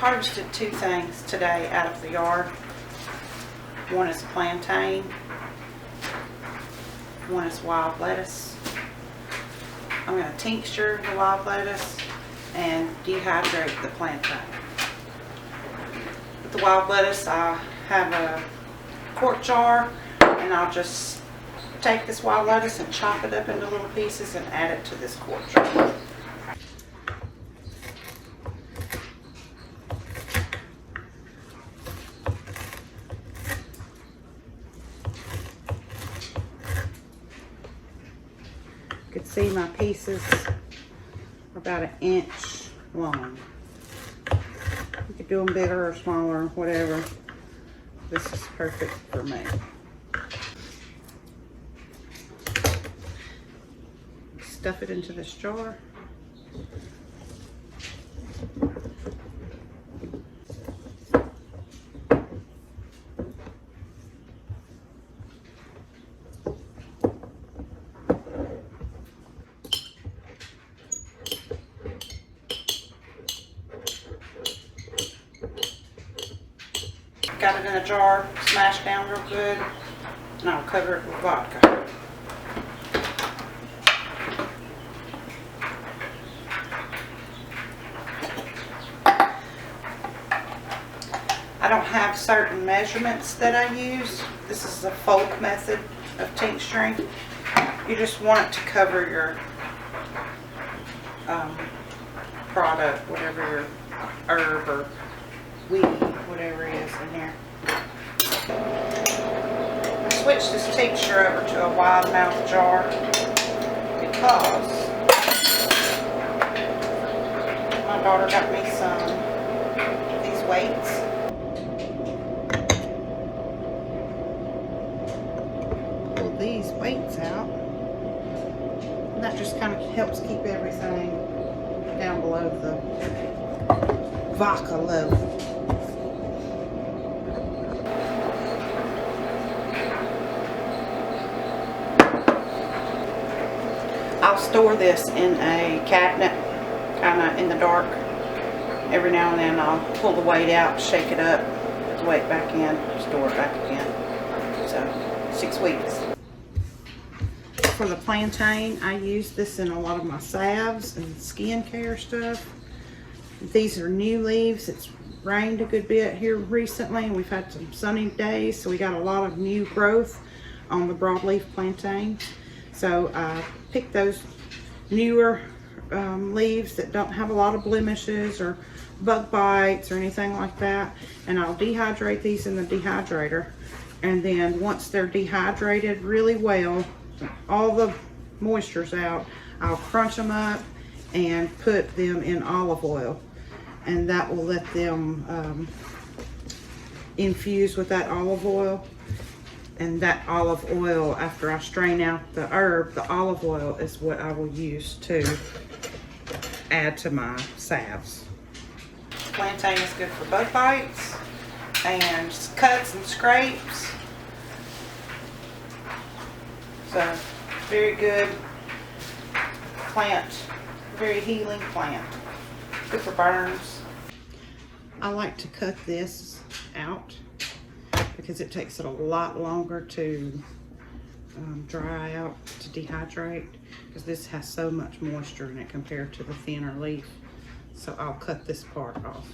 harvested two things today out of the yard. One is plantain, one is wild lettuce. I'm going to tincture the wild lettuce and dehydrate the plantain. With the wild lettuce, I have a quart jar, and I'll just take this wild lettuce and chop it up into little pieces and add it to this quart jar. You can see my pieces are about 1 inch long. You could do them bigger or smaller, whatever. This is perfect for me. Stuff it into this jar. Got it in a jar, smashed down real good, and I'll cover it with vodka. I don't have certain measurements that I use. This is the folk method of tincturing. You just want it to cover your product, whatever your herb or weed, whatever it is in here. I switched this tincture over to a wide mouth jar because my daughter got me these weights. Pull these weights out, and that just kind of helps keep everything down below the vodka level. I'll store this in a cabinet, kind of in the dark. Every now and then I'll pull the weight out, shake it up, put the weight back in, store it back again. So 6 weeks. For the plantain, I use this in a lot of my salves and skincare stuff. These are new leaves. It's rained a good bit here recently, and we've had some sunny days, so we got a lot of new growth on the broadleaf plantain. So I picked those newer leaves that don't have a lot of blemishes or bug bites or anything like that, and I'll dehydrate these in the dehydrator. And then once they're dehydrated really well, all the moisture's out, I'll crunch them up and put them in olive oil, and that will let them infuse with that olive oil. And that olive oil, after I strain out the herb, the olive oil is what I will use to add to my salves. Plantain is good for bug bites and cuts and scrapes. So, very good plant, very healing plant. Good for burns. I like to cut this out because it takes it a lot longer to dry out, to dehydrate, because this has so much moisture in it compared to the thinner leaf. So I'll cut this part off.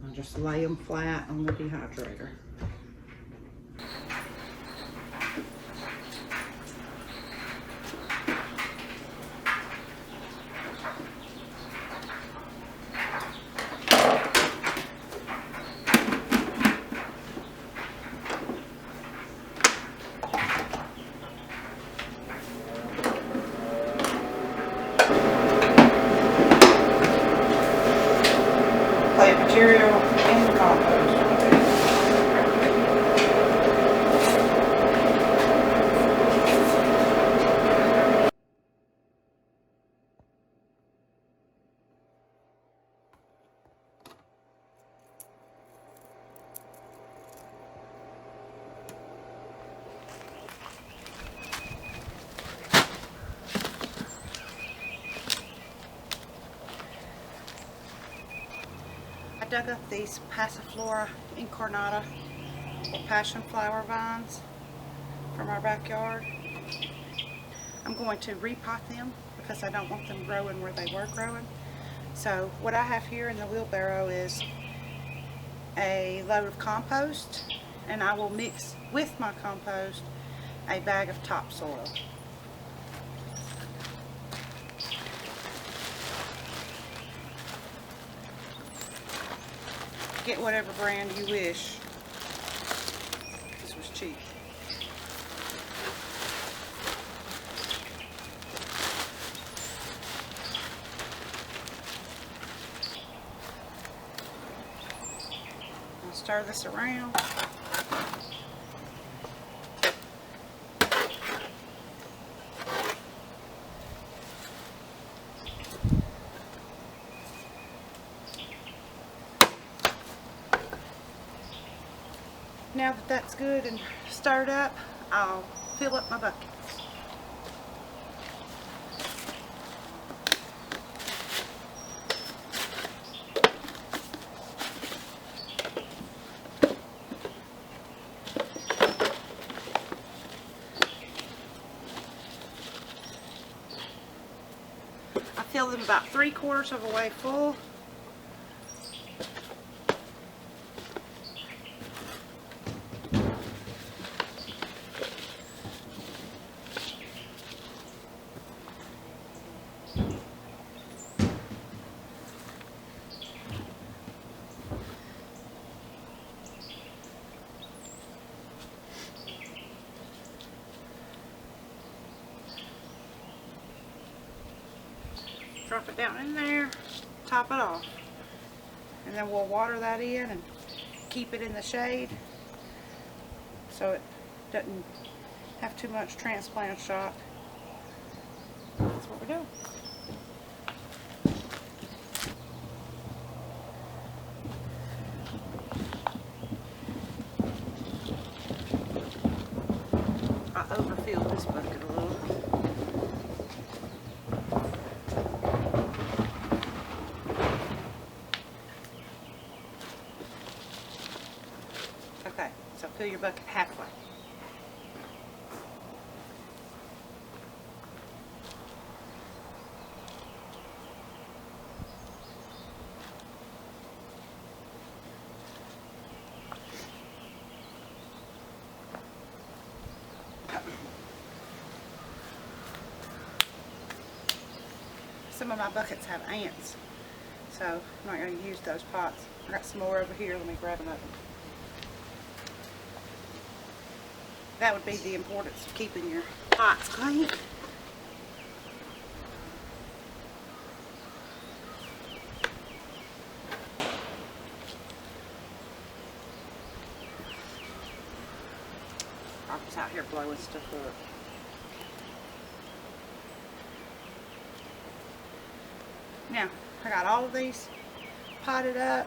I'll just lay them flat on the dehydrator. Plant material in the compost. dug up these Passiflora incarnata, or passion flower vines from our backyard. I'm going to repot them because I don't want them growing where they were growing. So what I have here in the wheelbarrow is a load of compost, and I will mix with my compost a bag of topsoil. Get whatever brand you wish. This was cheap. I'll stir this around. Now that that's good and stirred up, I'll fill up my buckets. I fill them about 3/4 of the way full. Drop it down in there, top it off, and then we'll water that in and keep it in the shade so it doesn't have too much transplant shock. That's what we're doing. I overfilled this bucket a little. Okay, so fill your bucket halfway. Some of my buckets have ants, so I'm not going to use those pots. I got some more over here. Let me grab another one. That would be the importance of keeping your pots clean. I'm just out here blowing stuff up. Now, I got all of these potted up,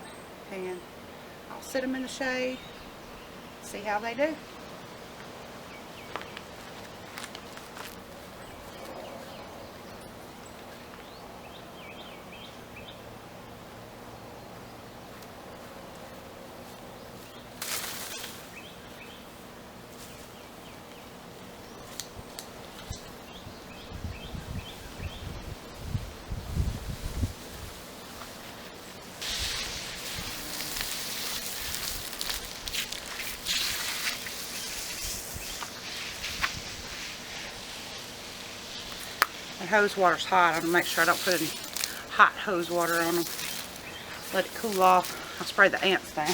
and I'll sit them in the shade, see how they do. The hose water's hot. I'm going to make sure I don't put any hot hose water on them. Let it cool off. I'll spray the ants down.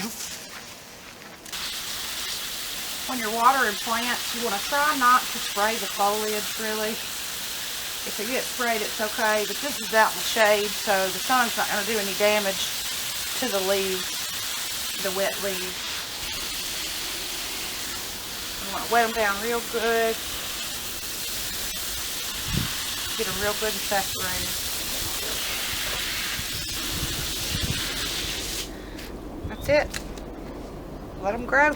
When you're watering plants, you want to try not to spray the foliage, really. If it gets sprayed, it's okay, but this is out in the shade, so the sun's not going to do any damage to the leaves, the wet leaves. You want to wet them down real good. Get them real good and saturated. That's it. Let them grow.